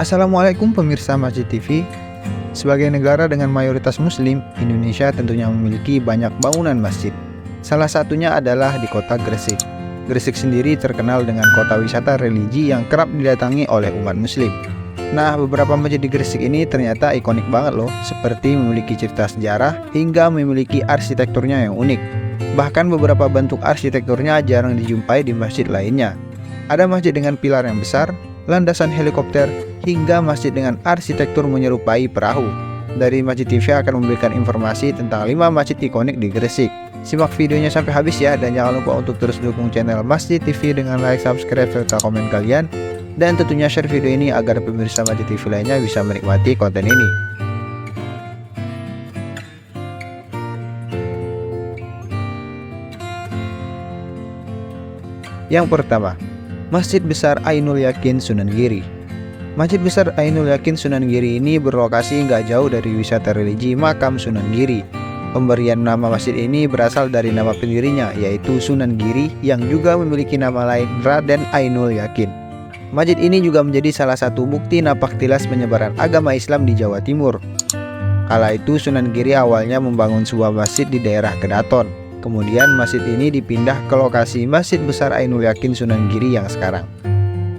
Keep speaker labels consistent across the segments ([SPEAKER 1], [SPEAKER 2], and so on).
[SPEAKER 1] Assalamualaikum pemirsa Masjid TV. Sebagai negara dengan mayoritas muslim, Indonesia tentunya memiliki banyak bangunan masjid. Salah satunya adalah di kota Gresik. Gresik sendiri terkenal dengan kota wisata religi yang kerap didatangi oleh umat muslim. Nah, beberapa masjid di Gresik ini ternyata ikonik banget loh, seperti memiliki cerita sejarah hingga memiliki arsitekturnya yang unik. Bahkan beberapa bentuk arsitekturnya jarang dijumpai di masjid lainnya. Ada masjid dengan pilar yang besar, landasan helikopter, hingga masjid dengan arsitektur menyerupai perahu. Dari Masjid TV akan memberikan informasi tentang 5 masjid ikonik di Gresik. Simak videonya sampai habis ya, dan jangan lupa untuk terus dukung channel Masjid TV dengan like, subscribe, serta komen kalian. Dan tentunya share video ini agar pemirsa Masjid TV lainnya bisa menikmati konten ini. Yang pertama, Masjid Besar Ainul Yakin Sunan Giri. Masjid Besar Ainul Yakin Sunan Giri ini berlokasi nggak jauh dari wisata religi makam Sunan Giri. Pemberian nama masjid ini berasal dari nama pendirinya, yaitu Sunan Giri, yang juga memiliki nama lain Raden Ainul Yakin. Masjid ini juga menjadi salah satu bukti napak tilas penyebaran agama Islam di Jawa Timur. Kala itu Sunan Giri awalnya membangun sebuah masjid di daerah Kedaton. Kemudian masjid ini dipindah ke lokasi Masjid Besar Ainul Yakin Sunan Giri yang sekarang.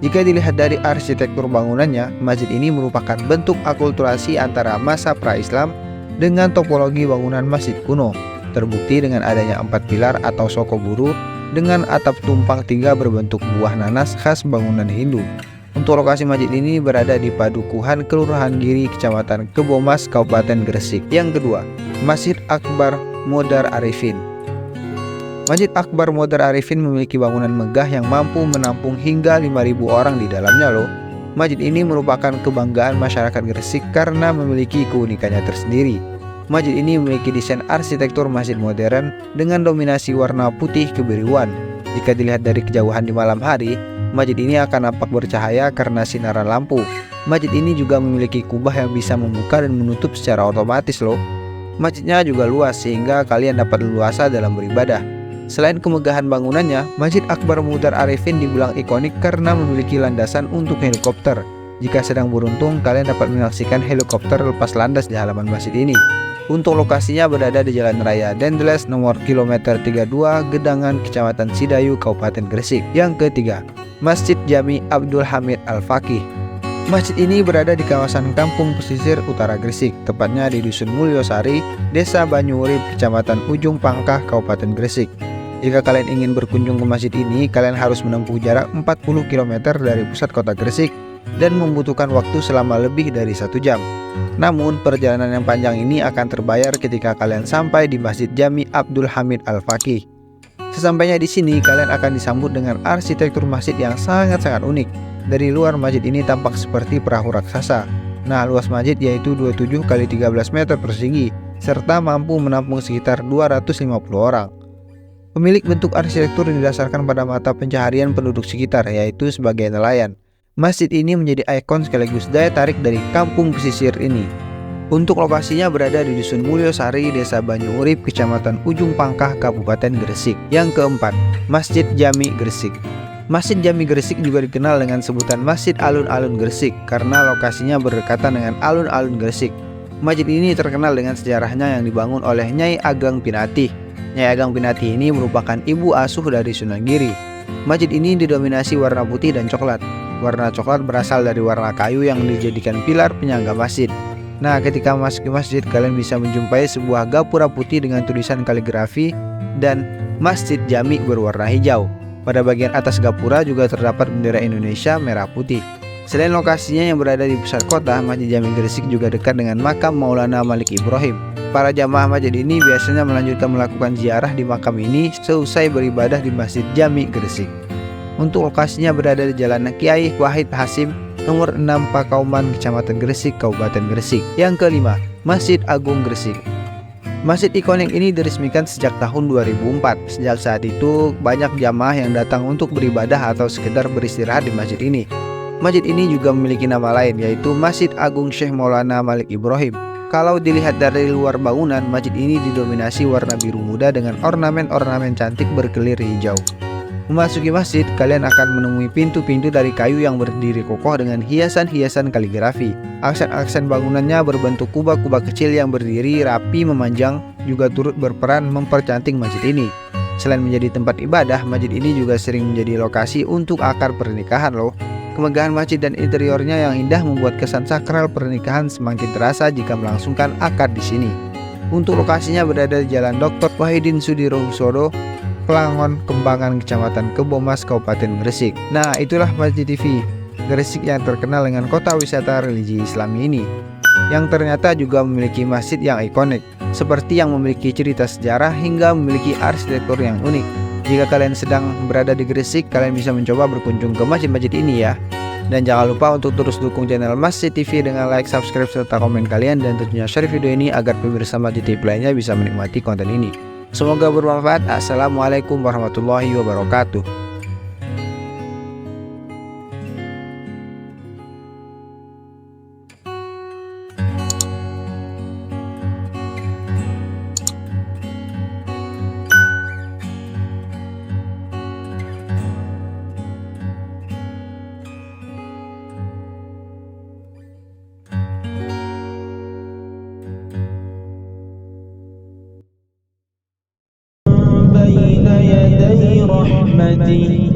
[SPEAKER 1] Jika dilihat dari arsitektur bangunannya, masjid ini merupakan bentuk akulturasi antara masa pra-Islam dengan topologi bangunan masjid kuno. Terbukti dengan adanya 4 pilar atau sokoburu dengan atap tumpang 3 berbentuk buah nanas khas bangunan Hindu. Untuk lokasi masjid ini berada di Padukuhan Kelurahan Giri, Kecamatan Kebomas, Kabupaten Gresik. Yang kedua, Masjid Akbar Modar Arifin. Masjid Akbar Modar Arifin memiliki bangunan megah yang mampu menampung hingga 5.000 orang di dalamnya loh. Masjid ini merupakan kebanggaan masyarakat Gresik karena memiliki keunikannya tersendiri. Masjid ini memiliki desain arsitektur masjid modern dengan dominasi warna putih kebiruan. Jika dilihat dari kejauhan di malam hari, masjid ini akan nampak bercahaya karena sinaran lampu. Masjid ini juga memiliki kubah yang bisa membuka dan menutup secara otomatis loh. Masjidnya juga luas sehingga kalian dapat leluasa dalam beribadah. Selain kemegahan bangunannya, Masjid Akbar Modar Arifin dibilang ikonik karena memiliki landasan untuk helikopter. Jika sedang beruntung, kalian dapat menyaksikan helikopter lepas landas di halaman masjid ini. Untuk lokasinya berada di Jalan Raya Dendles nomor kilometer 32, Gedangan, Kecamatan Sidayu, Kabupaten Gresik. Yang ketiga, Masjid Jami Abdul Hamid Al-Faqih. Masjid ini berada di kawasan Kampung Pesisir Utara Gresik, tepatnya di Dusun Mulyosari, Desa Banyuurip, Kecamatan Ujung Pangkah, Kabupaten Gresik. Jika kalian ingin berkunjung ke masjid ini, kalian harus menempuh jarak 40 km dari pusat kota Gresik dan membutuhkan waktu selama lebih dari 1 jam. Namun, perjalanan yang panjang ini akan terbayar ketika kalian sampai di Masjid Jami Abdul Hamid Al-Faqih. Sesampainya di sini, kalian akan disambut dengan arsitektur masjid yang sangat-sangat unik. Dari luar, masjid ini tampak seperti perahu raksasa. Nah, luas masjid yaitu 27 x 13 meter persegi, serta mampu menampung sekitar 250 orang. Pemilik bentuk arsitektur didasarkan pada mata pencaharian penduduk sekitar, yaitu sebagai nelayan. Masjid ini menjadi ikon sekaligus daya tarik dari kampung pesisir ini. Untuk lokasinya berada di Dusun Mulyosari, Desa Banyuurip, Kecamatan Ujung Pangkah, Kabupaten Gresik. Yang keempat, Masjid Jami Gresik. Masjid Jami Gresik juga dikenal dengan sebutan Masjid Alun-Alun Gresik karena lokasinya berdekatan dengan alun-alun Gresik. Masjid ini terkenal dengan sejarahnya yang dibangun oleh Nyai Ageng Pinatih. Nyai Ageng Pinatih ini merupakan ibu asuh dari Sunan Giri. Masjid ini didominasi warna putih dan coklat. Warna coklat berasal dari warna kayu yang dijadikan pilar penyangga masjid. Nah, ketika masuk ke masjid, kalian bisa menjumpai sebuah gapura putih dengan tulisan kaligrafi dan Masjid Jami berwarna hijau. Pada bagian atas gapura juga terdapat bendera Indonesia merah putih. Selain lokasinya yang berada di pusat kota, Masjid Jami Gresik juga dekat dengan makam Maulana Malik Ibrahim. Para jamaah masjid ini biasanya melanjutkan melakukan ziarah di makam ini seusai beribadah di Masjid Jami Gresik. Untuk lokasinya berada di Jalan Kiai Wahid Hasim nomor 6 Pakauman, Kecamatan Gresik, Kabupaten Gresik. Yang kelima, Masjid Agung Gresik. Masjid ikonik ini diresmikan sejak tahun 2004. Sejak saat itu, banyak jamaah yang datang untuk beribadah atau sekedar beristirahat di masjid ini. Masjid ini juga memiliki nama lain, yaitu Masjid Agung Syekh Maulana Malik Ibrahim. Kalau dilihat dari luar bangunan, masjid ini didominasi warna biru muda dengan ornamen-ornamen cantik berkelir hijau. Memasuki masjid, kalian akan menemui pintu-pintu dari kayu yang berdiri kokoh dengan hiasan-hiasan kaligrafi. Aksen-aksen bangunannya berbentuk kubah-kubah kecil yang berdiri rapi memanjang juga turut berperan mempercantik masjid ini. Selain menjadi tempat ibadah, masjid ini juga sering menjadi lokasi untuk akad pernikahan loh. Kemegahan masjid dan interiornya yang indah membuat kesan sakral pernikahan semakin terasa jika melangsungkan akad di sini. Untuk lokasinya berada di Jalan Dr. Wahidin Sudirohusodo, Pelangon, Kembangan, Kecamatan Kebomas, Kabupaten Gresik. Nah, itulah Masjid TV Gresik yang terkenal dengan kota wisata religi Islami ini, yang ternyata juga memiliki masjid yang ikonik, seperti yang memiliki cerita sejarah hingga memiliki arsitektur yang unik. Jika kalian sedang berada di Gresik, kalian bisa mencoba berkunjung ke masjid-masjid ini ya. Dan jangan lupa untuk terus dukung channel Masjid TV dengan like, subscribe, serta komen kalian, dan tentunya share video ini agar pemirsa Masjid TV lainnya bisa menikmati konten ini. Semoga bermanfaat. Assalamualaikum warahmatullahi wabarakatuh.
[SPEAKER 2] بين يدي رحمتي